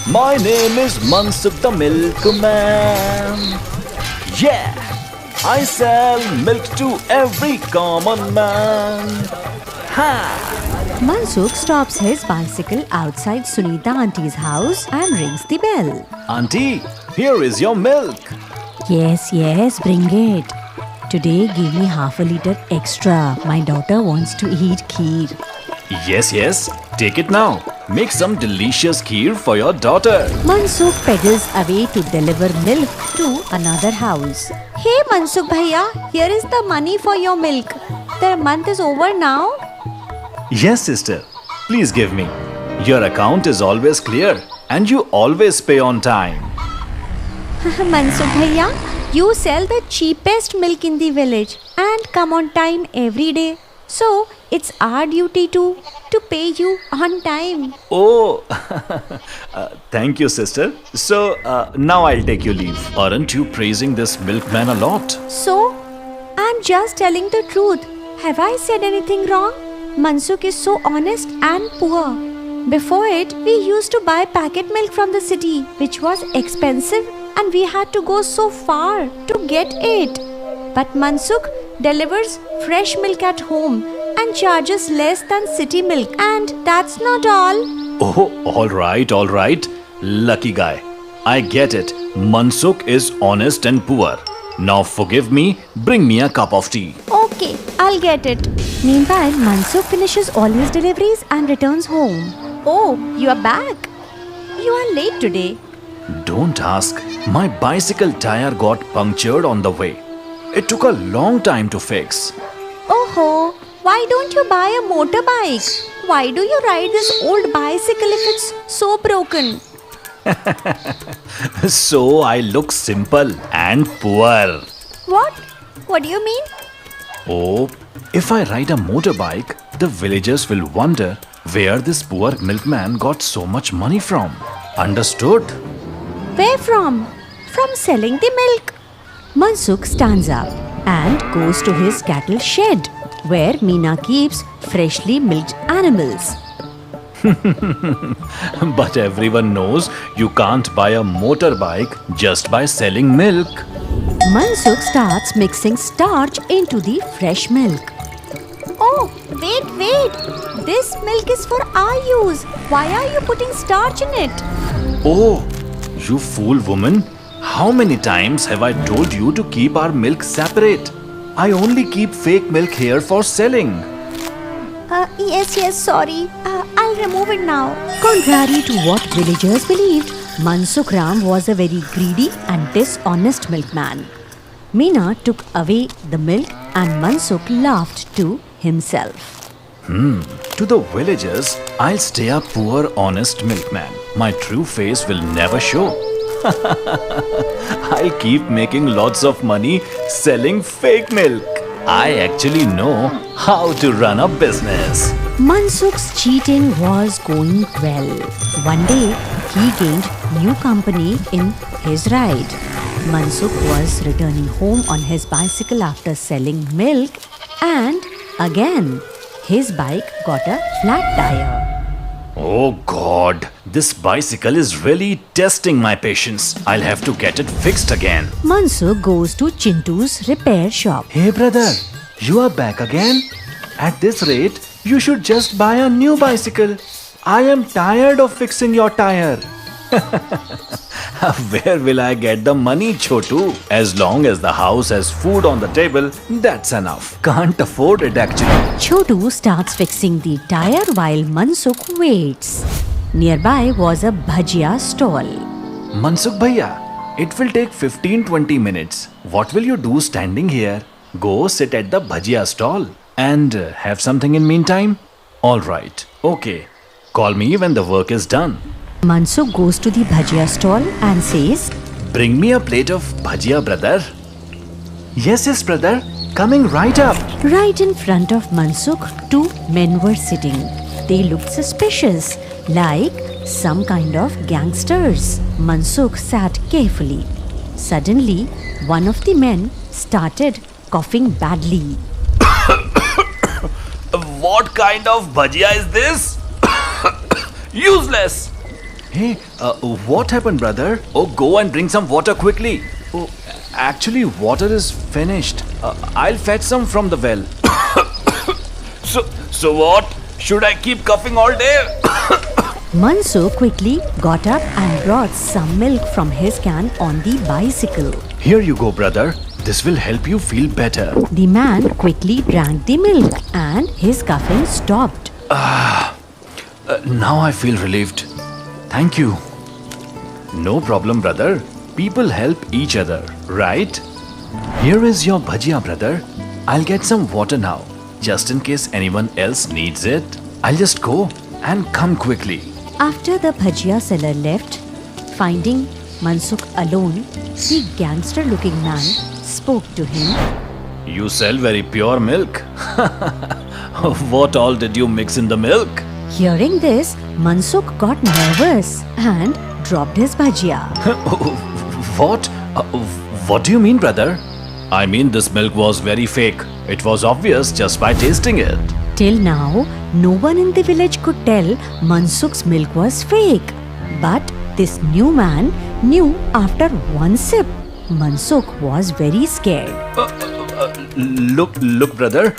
My name is Mansukh the Milkman. Yeah, I sell milk to every common man. Ha! Mansukh stops his bicycle outside Sunita auntie's house and rings the bell. Auntie, here is your milk. Yes, bring it. Today give me half a liter extra. My daughter wants to eat kheer. Yes, take it now. Make some delicious kheer for your daughter. Mansukh pedals away to deliver milk to another house. Hey Mansukh bhaiya, here is the money for your milk. The month is over now. Yes, sister. Please give me. Your account is always clear and you always pay on time. Mansukh bhaiya, you sell the cheapest milk in the village and come on time every day. So, it's our duty to pay you on time. Oh, thank you, sister. So, now I'll take your leave. Aren't you praising this milkman a lot? So, I'm just telling the truth. Have I said anything wrong? Mansukh is so honest and poor. Before it, we used to buy packet milk from the city, which was expensive and we had to go so far to get it. But Mansukh delivers fresh milk at home and charges less than city milk. And that's not all. Oh, all right. Lucky guy. I get it. Mansukh is honest and poor. Now forgive me, bring me a cup of tea. Okay, I'll get it. Meanwhile, Mansukh finishes all his deliveries and returns home. Oh, you are back. You are late today. Don't ask. My bicycle tire got punctured on the way. It took a long time to fix. Oh, why don't you buy a motorbike? Why do you ride this old bicycle if it's so broken? So I look simple and poor. What? What do you mean? Oh, if I ride a motorbike, the villagers will wonder where this poor milkman got so much money from. Understood? Where from? From selling the milk. Mansukh stands up and goes to his cattle shed, where Meena keeps freshly milked animals. But everyone knows you can't buy a motorbike just by selling milk. Mansukh starts mixing starch into the fresh milk. Oh, wait. This milk is for our use. Why are you putting starch in it? Oh, you fool woman. How many times have I told you to keep our milk separate? I only keep fake milk here for selling. Yes, sorry. I'll remove it now. Contrary to what villagers believed, Mansukh Ram was a very greedy and dishonest milkman. Meena took away the milk and Mansukh laughed to himself. To the villagers, I'll stay a poor, honest milkman. My true face will never show. I'll keep making lots of money selling fake milk. I actually know how to run a business. Mansukh's cheating was going well. One day, he gained new company in his ride. Mansukh was returning home on his bicycle after selling milk, and again, his bike got a flat tire. Oh God, this bicycle is really testing my patience. I'll have to get it fixed again. Mansukh goes to Chintu's repair shop. Hey brother, you are back again? At this rate, you should just buy a new bicycle. I am tired of fixing your tire. Where will I get the money, Chotu? As long as the house has food on the table, that's enough. Can't afford it actually. Chotu starts fixing the tire while Mansukh waits. Nearby was a bhajia stall. Mansukh bhaiya, it will take 15-20 minutes. What will you do standing here? Go sit at the bhajia stall and have something in meantime? Alright, okay. Call me when the work is done. Mansukh goes to the bhajia stall and says, Bring me a plate of bhajia, brother. Yes, brother. Coming right up. Right in front of Mansukh, two men were sitting. They looked suspicious, like some kind of gangsters. Mansukh sat carefully. Suddenly, one of the men started coughing badly. What kind of bhajia is this? Useless. Hey, what happened, brother? Oh, go and bring some water quickly. Oh, actually, water is finished. I'll fetch some from the well. So what? Should I keep coughing all day? Mansukh quickly got up and brought some milk from his can on the bicycle. Here you go, brother. This will help you feel better. The man quickly drank the milk and his coughing stopped. Now I feel relieved. Thank you. No problem, brother. People help each other, right? Here is your bhajia, brother. I'll get some water now, just in case anyone else needs it. I'll just go and come quickly. After the bhajia seller left, finding Mansukh alone, the gangster-looking man spoke to him. You sell very pure milk. What all did you mix in the milk? Hearing this, Mansukh got nervous and dropped his bhajia. What? What do you mean, brother? I mean, this milk was very fake. It was obvious just by tasting it. Till now, no one in the village could tell Mansukh's milk was fake. But this new man knew after one sip. Mansukh was very scared. Look, brother.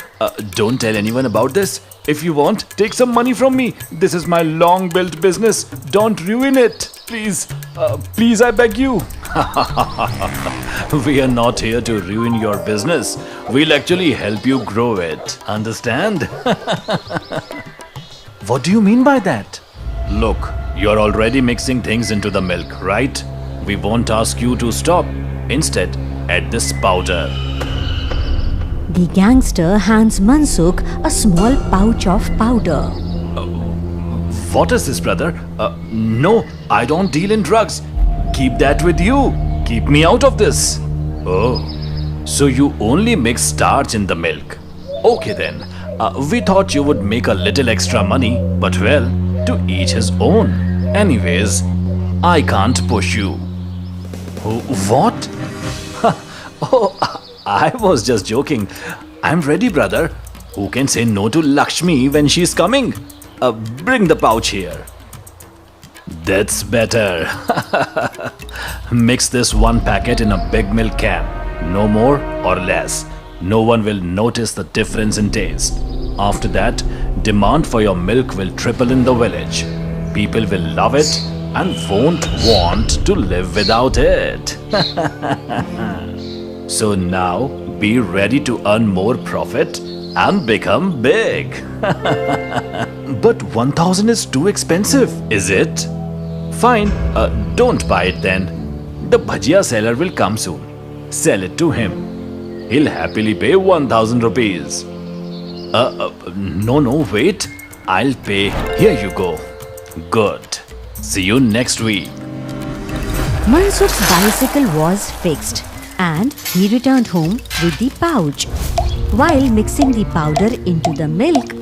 Don't tell anyone about this. If you want, take some money from me. This is my long-built business. Don't ruin it. Please, please, I beg you. We are not here to ruin your business. We'll actually help you grow it. Understand? What do you mean by that? Look, you're already mixing things into the milk, right? We won't ask you to stop. Instead, add this powder. The gangster hands Mansukh a small pouch of powder. What is this, brother? No, I don't deal in drugs. Keep that with you. Keep me out of this. Oh, so you only mix starch in the milk. Okay then. We thought you would make a little extra money, but well, to each his own. Anyways, I can't push you. What? Oh, I was just joking. I'm ready, brother. Who can say no to Lakshmi when she's coming? Bring the pouch here. That's better. Mix this one packet in a big milk can. No more or less. No one will notice the difference in taste. After that, demand for your milk will triple in the village. People will love it and won't want to live without it. So now, be ready to earn more profit and become big. But 1,000 is too expensive, is it? Fine, don't buy it then. The bhajia seller will come soon. Sell it to him. He'll happily pay 1,000 rupees. No, wait. I'll pay. Here you go. Good. See you next week. Mansukh's bicycle was fixed and he returned home with the pouch. While mixing the powder into the milk,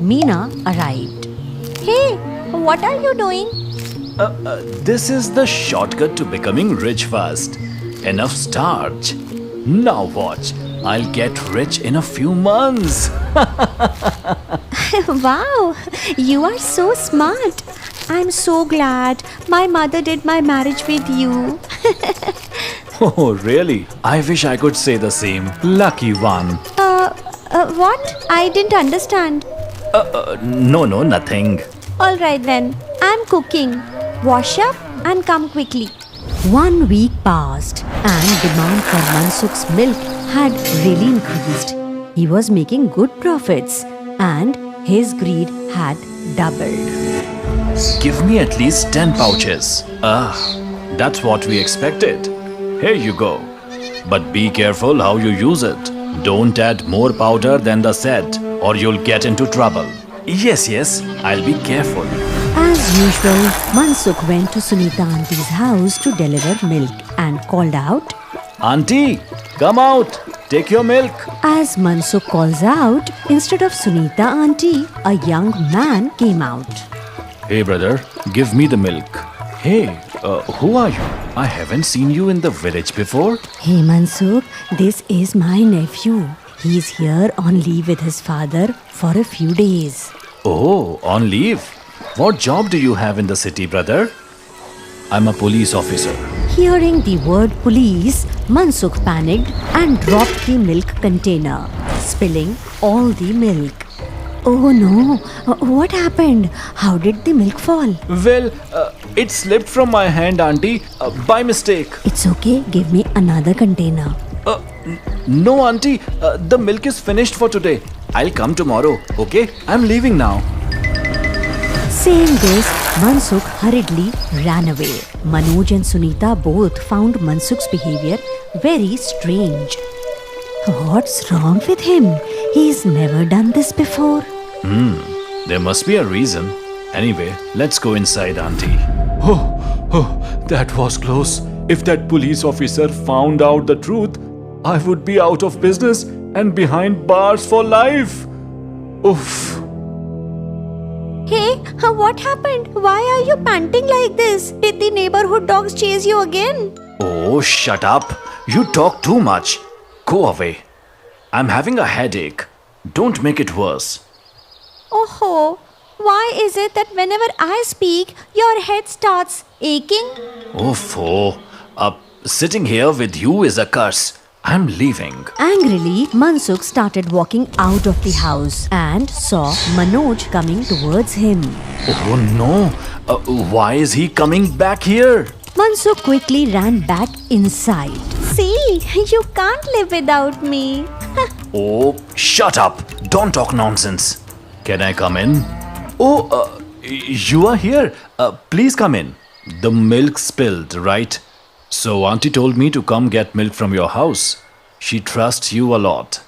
Meena arrived. Hey, what are you doing? This is the shortcut to becoming rich fast. Enough starch. Now watch. I'll get rich in a few months. Wow, you are so smart. I'm so glad my mother did my marriage with you. Oh, really? I wish I could say the same. Lucky one. What? I didn't understand. No, nothing. Alright then, I'm cooking. Wash up and come quickly. 1 week passed and demand for Mansukh's milk had really increased. He was making good profits and his greed had doubled. Give me at least 10 pouches. That's what we expected. Here you go. But be careful how you use it. Don't add more powder than the set or you'll get into trouble. Yes, I'll be careful. As usual, Mansukh went to Sunita Auntie's house to deliver milk and called out, Auntie, come out. Take your milk. As Mansukh calls out, instead of Sunita Auntie, a young man came out. Hey brother, give me the milk. Hey, who are you? I haven't seen you in the village before. Hey Mansukh, this is my nephew. He's here on leave with his father for a few days. Oh, on leave? What job do you have in the city, brother? I'm a police officer. Hearing the word police, Mansukh panicked and dropped the milk container, spilling all the milk. Oh no, what happened? How did the milk fall? Well, it slipped from my hand, auntie, by mistake. It's okay, give me another container. No, auntie, the milk is finished for today. I'll come tomorrow, okay? I'm leaving now. Saying this, Mansukh hurriedly ran away. Manoj and Sunita both found Mansukh's behavior very strange. What's wrong with him? He's never done this before. There must be a reason. Anyway, let's go inside, auntie. Oh, that was close. If that police officer found out the truth, I would be out of business and behind bars for life. Oof. Hey, what happened? Why are you panting like this? Did the neighborhood dogs chase you again? Oh, shut up. You talk too much. Go away. I'm having a headache. Don't make it worse. Oh, why is it that whenever I speak, your head starts aching? Oh, sitting here with you is a curse. I'm leaving. Angrily, Mansukh started walking out of the house and saw Manoj coming towards him. Oh no. Why is he coming back here? Mansukh quickly ran back inside. See, you can't live without me. Oh, shut up. Don't talk nonsense. Can I come in? Oh, you are here. Please come in. The milk spilled, right? So auntie told me to come get milk from your house. She trusts you a lot.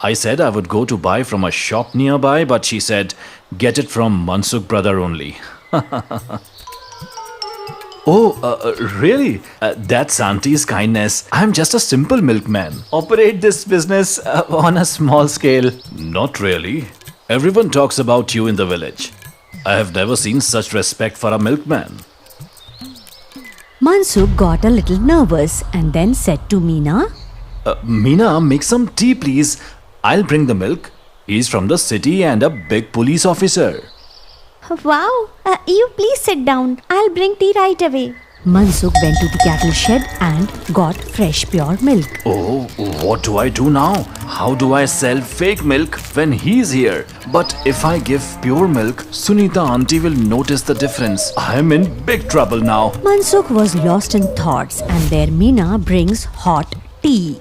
I said I would go to buy from a shop nearby, but she said, get it from Mansukh brother only. Oh, really? That's auntie's kindness. I'm just a simple milkman. Operate this business on a small scale. Not really. Everyone talks about you in the village. I have never seen such respect for a milkman. Mansukh got a little nervous and then said to Meena, Meena, make some tea, please. I'll bring the milk. He's from the city and a big police officer. Wow, you please sit down. I'll bring tea right away. Mansukh went to the cattle shed and got fresh pure milk. Oh, what do I do now? How do I sell fake milk when he's here? But if I give pure milk, Sunita auntie will notice the difference. I'm in big trouble now. Mansukh was lost in thoughts and there Meena brings hot tea.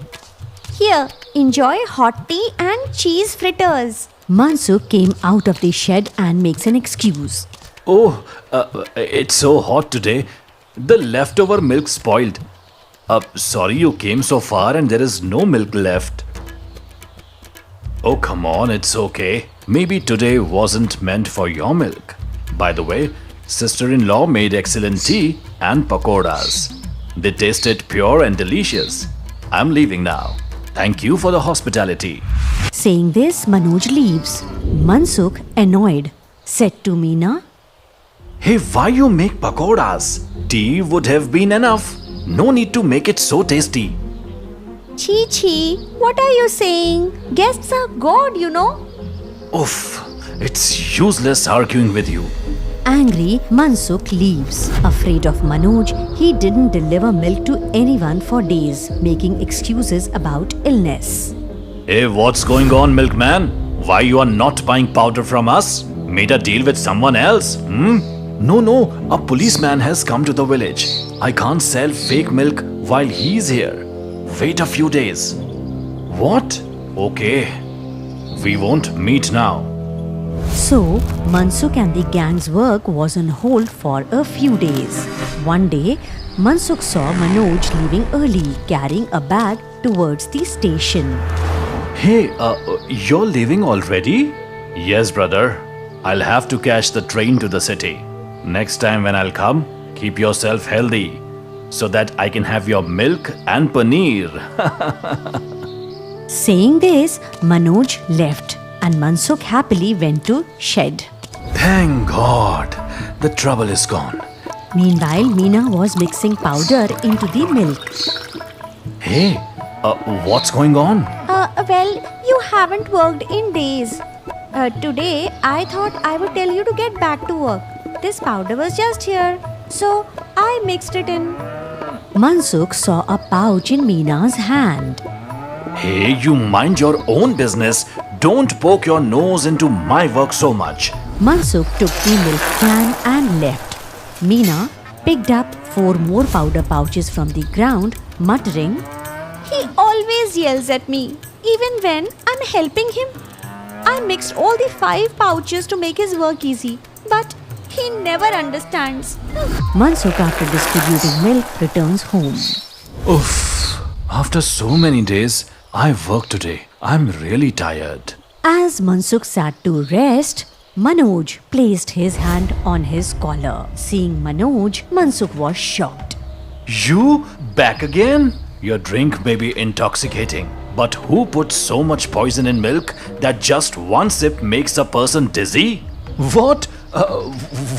Here, enjoy hot tea and cheese fritters. Mansukh came out of the shed and makes an excuse. Oh, it's so hot today. The leftover milk spoiled. Sorry you came so far and there is no milk left. Oh, come on, it's okay. Maybe today wasn't meant for your milk. By the way, sister-in-law made excellent tea and pakoras. They tasted pure and delicious. I'm leaving now. Thank you for the hospitality. Saying this, Manoj leaves. Mansukh, annoyed, said to Meena, Hey, why you make pakoras? Tea would have been enough. No need to make it so tasty. Chi chi, what are you saying? Guests are God, you know. Oof, it's useless arguing with you. Angry, Mansukh leaves. Afraid of Manoj, he didn't deliver milk to anyone for days, making excuses about illness. Hey, what's going on, milkman? Why you are not buying powder from us? Made a deal with someone else? No, a policeman has come to the village. I can't sell fake milk while he's here. Wait a few days. What? Okay. We won't meet now. So, Mansukh and the gang's work was on hold for a few days. One day, Mansukh saw Manoj leaving early, carrying a bag towards the station. Hey, you're leaving already? Yes, brother. I'll have to catch the train to the city. Next time when I'll come, keep yourself healthy so that I can have your milk and paneer. Saying this, Manoj left and Mansukh happily went to shed. Thank God, the trouble is gone. Meanwhile, Meena was mixing powder into the milk. Hey, what's going on? Well, you haven't worked in days. Today, I thought I would tell you to get back to work. This powder was just here. So, I mixed it in. Mansukh saw a pouch in Meena's hand. Hey, you mind your own business. Don't poke your nose into my work so much. Mansukh took the milk can and left. Meena picked up 4 more powder pouches from the ground, muttering, He always yells at me, even when I'm helping him. I mixed all the 5 pouches to make his work easy, but he never understands. Mansukh, after distributing milk, returns home. Oof. After so many days, I worked today. I'm really tired. As Mansukh sat to rest, Manoj placed his hand on his collar. Seeing Manoj, Mansukh was shocked. You back again? Your drink may be intoxicating, but who puts so much poison in milk that just one sip makes a person dizzy? What?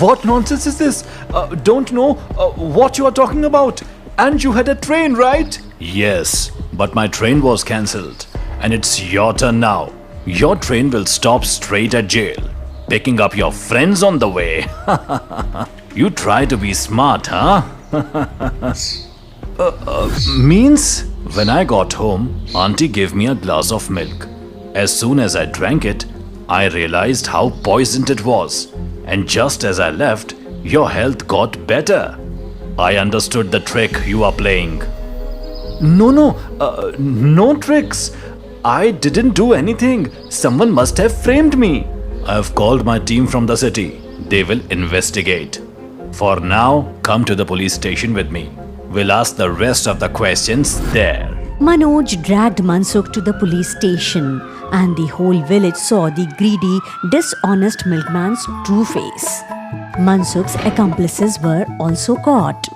What nonsense is this? Don't know what you are talking about. And you had a train, right? Yes, but my train was cancelled. And it's your turn now. Your train will stop straight at jail, picking up your friends on the way. You try to be smart, huh? Means when I got home, Auntie gave me a glass of milk. As soon as I drank it, I realized how poisoned it was. And just as I left, your health got better. I understood the trick you are playing. No tricks. I didn't do anything. Someone must have framed me. I've called my team from the city. They will investigate. For now, come to the police station with me. We'll ask the rest of the questions there. Manoj dragged Mansukh to the police station, and the whole village saw the greedy, dishonest milkman's true face. Mansukh's accomplices were also caught.